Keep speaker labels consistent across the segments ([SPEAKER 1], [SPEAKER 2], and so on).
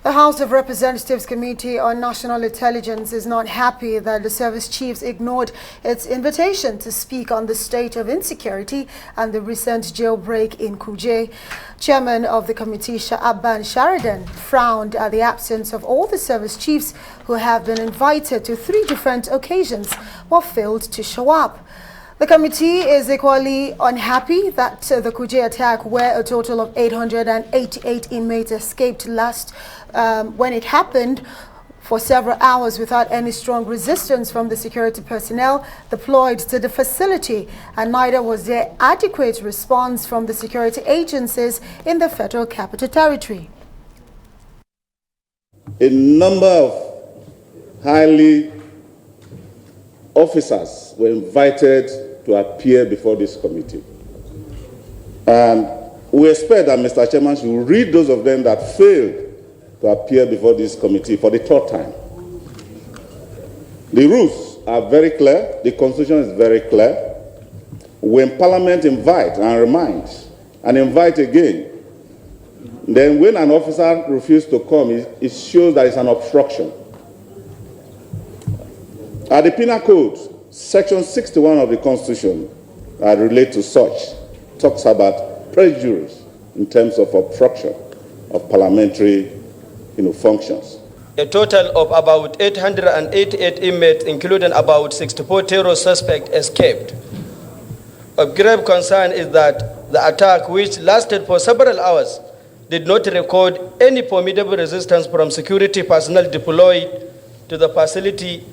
[SPEAKER 1] The House of Representatives Committee on National Intelligence is not happy that the service chiefs ignored its invitation to speak on the state of insecurity and the recent jailbreak in Kuje. Chairman of the committee, Sha'aban Sheridan, frowned at the absence of all the service chiefs who have been invited to 3 different occasions but failed to show up. The committee is equally unhappy that the Kuje attack, where a total of 888 inmates escaped when it happened for several hours without any strong resistance from the security personnel deployed to the facility, and neither was there adequate response from the security agencies in the Federal Capital Territory.
[SPEAKER 2] A number of highly officers were invited to appear before this committee. And we expect that Mr. Chairman should read those of them that failed to appear before this committee for the 3rd time. The rules are very clear. The Constitution is very clear. When Parliament invites and reminds and invite again, then when an officer refuses to come, it shows that it's an obstruction. At the Penal Code, Section 61 of the Constitution relates to such, talks about prejudice in terms of obstruction of parliamentary functions.
[SPEAKER 3] A total of about 888 inmates, including about 64 terror suspects, escaped. Of grave concern is that the attack, which lasted for several hours, did not record any formidable resistance from security personnel deployed to the facility.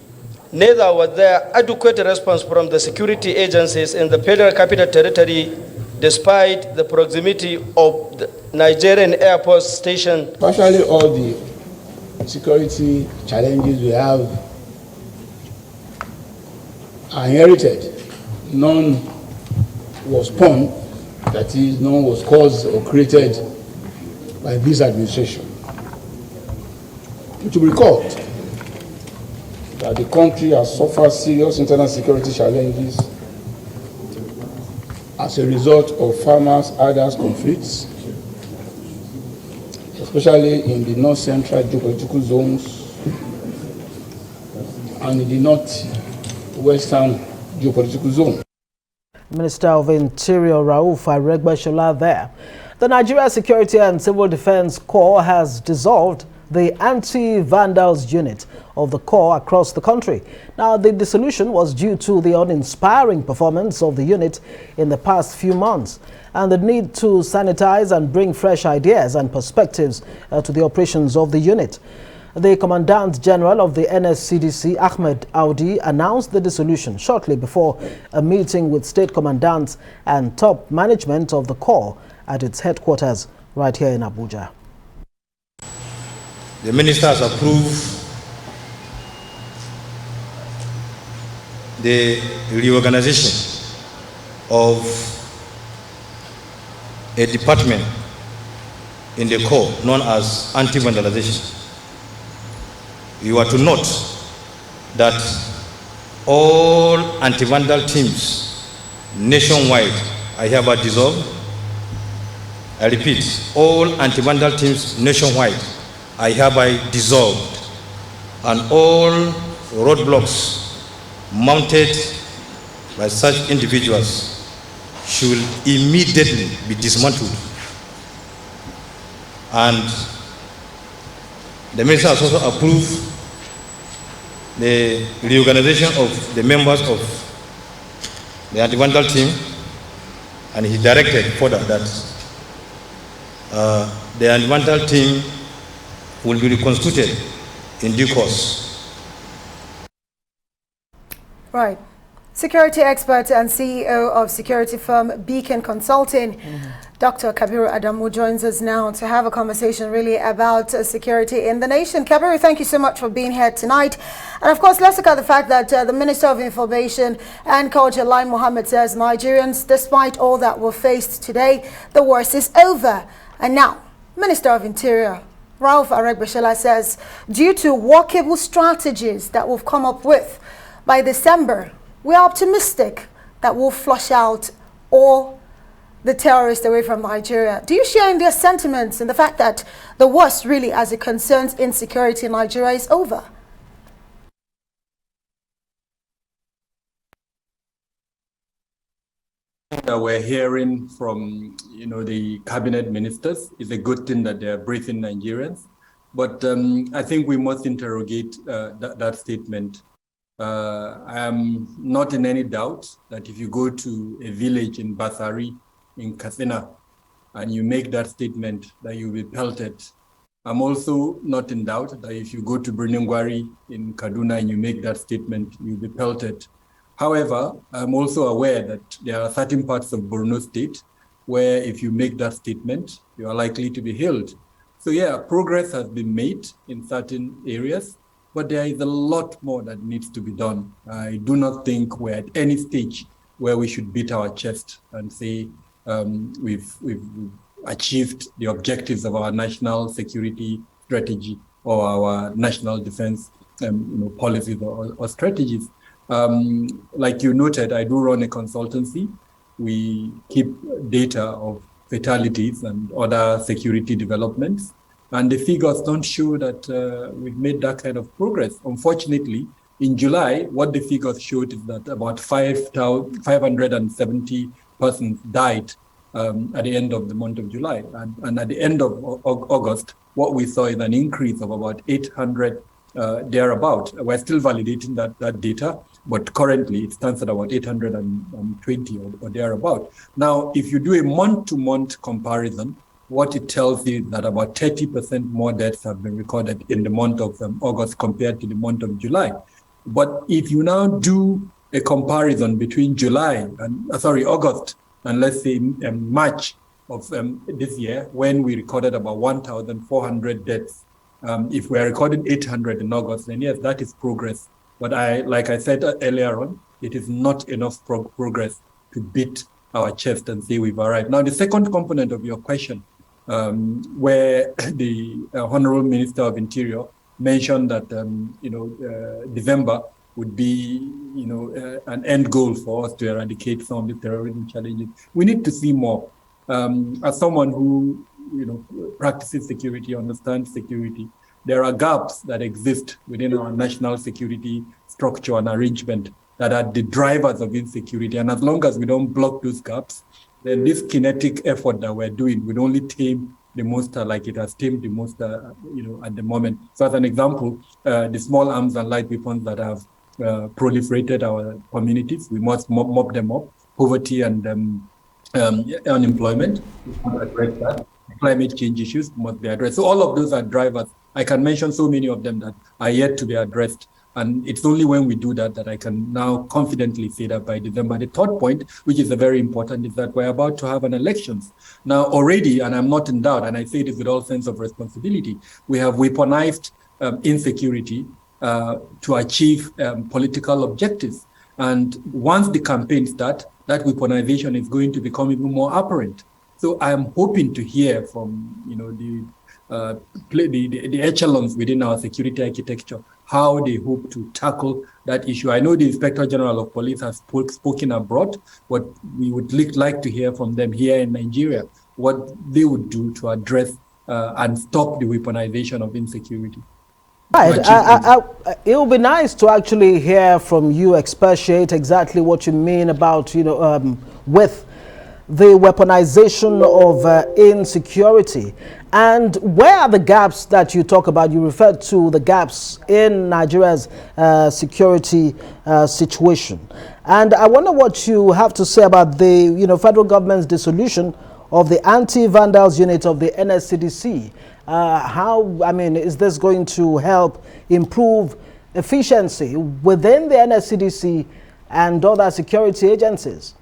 [SPEAKER 3] Neither was there adequate response from the security agencies in the Federal Capital Territory, despite the proximity of the Nigerian Air Force Station.
[SPEAKER 4] Partially all the security challenges we have are inherited. None was spawned, that is, none was caused or created by this administration. It should be recalled that the country has suffered serious internal security challenges as a result of farmers-herders conflicts, especially in the north-central geopolitical zones and in the north-western geopolitical zone.
[SPEAKER 5] Minister of Interior Rauf Aregbesola there. The Nigeria Security and Civil Defense Corps has dissolved the Anti-Vandals unit of the Corps across the country. Now, the dissolution was due to the uninspiring performance of the unit in the past few months and the need to sanitize and bring fresh ideas and perspectives to the operations of the unit. The Commandant General of the NSCDC, Ahmed Audi, announced the dissolution shortly before a meeting with state commandants and top management of the Corps at its headquarters right here in Abuja.
[SPEAKER 6] The minister has approved the reorganization of a department in the Corps known as Anti-Vandalization. You are to note that all anti-vandal teams nationwide are hereby dissolved. I repeat, all anti-vandal teams nationwide are hereby dissolved, and all roadblocks mounted by such individuals should immediately be dismantled. And the minister has also approved the reorganization of the members of the anti-vandal team, and he directed further that the anti-vandal team will be reconstituted in due course.
[SPEAKER 1] Right. Security expert and CEO of security firm Beacon Consulting, Dr. Kabiru Adamu, joins us now to have a conversation really about security in the nation. Kabiru, thank you so much for being here tonight. And of course, let's look at the fact that the Minister of Information and Culture, Lai Mohammed, says Nigerians, despite all that were faced today, the worst is over. And now, Minister of Interior, Rauf Aregbesola, says, due to workable strategies that we've come up with, by December, we are optimistic that we'll flush out all the terrorists away from Nigeria. Do you share in their sentiments and the fact that the worst really as it concerns insecurity in Nigeria is over?
[SPEAKER 7] That we're hearing from, the cabinet ministers is a good thing that they're briefing Nigerians. But I think we must interrogate that statement. I am not in any doubt that if you go to a village in Basari, in Katsina, and you make that statement that you'll be pelted. I'm also not in doubt that if you go to Birningwari in Kaduna and you make that statement, you'll be pelted. However, I'm also aware that there are certain parts of Borno State where if you make that statement, you are likely to be held. So yeah, progress has been made in certain areas, but there is a lot more that needs to be done. I do not think we're at any stage where we should beat our chest and say we've achieved the objectives of our national security strategy or our national defense policies or strategies. Like you noted, I do run a consultancy. We keep data of fatalities and other security developments, and the figures don't show that we've made that kind of progress. Unfortunately, in July, what the figures showed is that about 570 persons died at the end of the month of July. And at the end of August, what we saw is an increase of about 800 thereabout. We're still validating that data, but currently it stands at about 820 or thereabout. Now, if you do a month-to-month comparison, what it tells you is that about 30% more deaths have been recorded in the month of August compared to the month of July. But if you now do a comparison between August and let's say March of this year, when we recorded about 1,400 deaths, if we are recording 800 in August, then yes, that is progress. But like I said earlier on, it is not enough progress to beat our chest and say we've arrived. Now, the second component of your question, where the Honorable Minister of Interior mentioned that December would be an end goal for us to eradicate some of the terrorism challenges. We need to see more. As someone who practices security, understands security, there are gaps that exist within our national security structure and arrangement that are the drivers of insecurity. And as long as we don't block those gaps, then this kinetic effort that we're doing would only tame the monster like it has tamed the monster, at the moment. So as an example, the small arms and light weapons that have proliferated our communities, we must mop them up. Poverty and unemployment, we must address that. Climate change issues must be addressed. So all of those are drivers. I can mention so many of them that are yet to be addressed. And it's only when we do that that I can now confidently say that by December. The third point, which is very important, is that we're about to have an elections. Now already, and I'm not in doubt, and I say this with all sense of responsibility, we have weaponized insecurity to achieve political objectives. And once the campaign starts, that weaponization is going to become even more apparent. So I am hoping to hear from the echelons within our security architecture how they hope to tackle that issue. I know the Inspector General of Police has spoken abroad, but we would like to hear from them here in Nigeria what they would do to address and stop the weaponization of insecurity.
[SPEAKER 5] Right. It would be nice to actually hear from you, expatiate exactly what you mean about, with the weaponization of insecurity. And where are the gaps that you talk about? You referred to the gaps in Nigeria's security situation. And I wonder what you have to say about the federal government's dissolution of the Anti-Vandals unit of the NSCDC. Is this going to help improve efficiency within the NSCDC and other security agencies?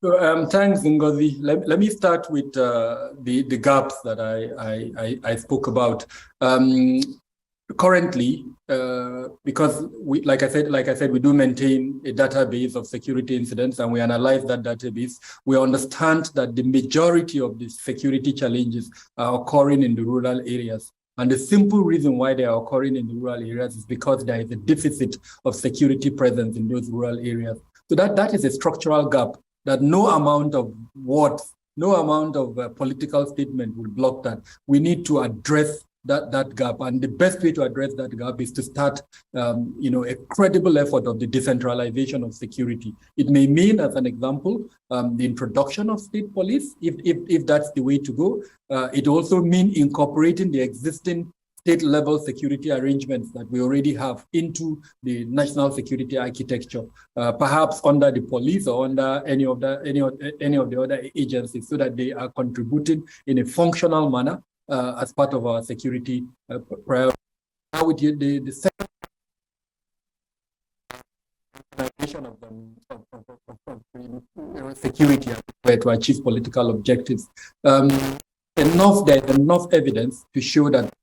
[SPEAKER 7] So, thanks, Ngozi. Let me start with the gaps that I spoke about. Currently, because like I said, we do maintain a database of security incidents, and we analyze that database. We understand that the majority of the security challenges are occurring in the rural areas. And the simple reason why they are occurring in the rural areas is because there is a deficit of security presence in those rural areas. So that is a structural gap that no amount of words, no amount of political statement will block that. We need to address that gap, and the best way to address that gap is to start, a credible effort of the decentralization of security. It may mean, as an example, the introduction of state police, if that's the way to go. It also means incorporating the existing state-level security arrangements that we already have into the national security architecture, perhaps under the police or under any of the other agencies, so that they are contributing in a functional manner as part of our security priority. Now, with the of security to achieve political objectives, there's enough evidence to show that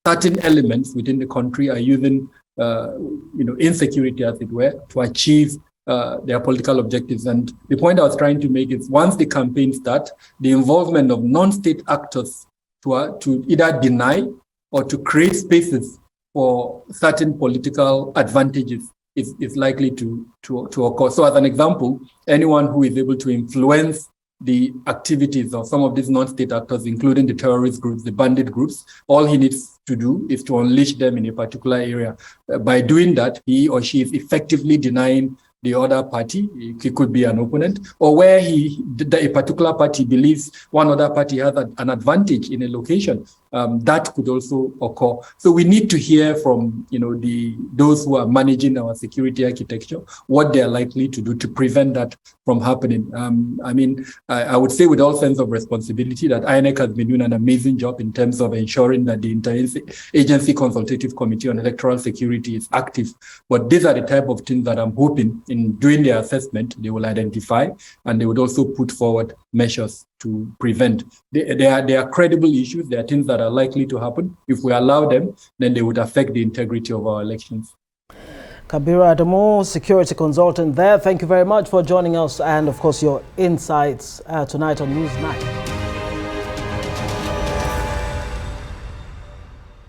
[SPEAKER 7] certain elements within the country are using, insecurity, as it were, to achieve their political objectives. And the point I was trying to make is, once the campaign starts, the involvement of non-state actors to either deny or to create spaces for certain political advantages is likely to occur. So, as an example, anyone who is able to influence the activities of some of these non-state actors, including the terrorist groups, the bandit groups, all he needs to do is to unleash them in a particular area. By doing that, he or she is effectively denying the other party, it could be an opponent, or where a particular party believes one other party has an advantage in a location, that could also occur. So we need to hear from those who are managing our security architecture, what they are likely to do to prevent that from happening. I would say with all sense of responsibility that INEC has been doing an amazing job in terms of ensuring that the Interagency Consultative Committee on Electoral Security is active. But these are the type of things that I'm hoping in doing their assessment, they will identify, and they would also put forward measures to prevent. They are credible issues. They are things that are likely to happen. If we allow them, then they would affect the integrity of our elections.
[SPEAKER 5] Kabiru Adamu, security consultant there. Thank you very much for joining us, and of course your insights tonight on Newsnight.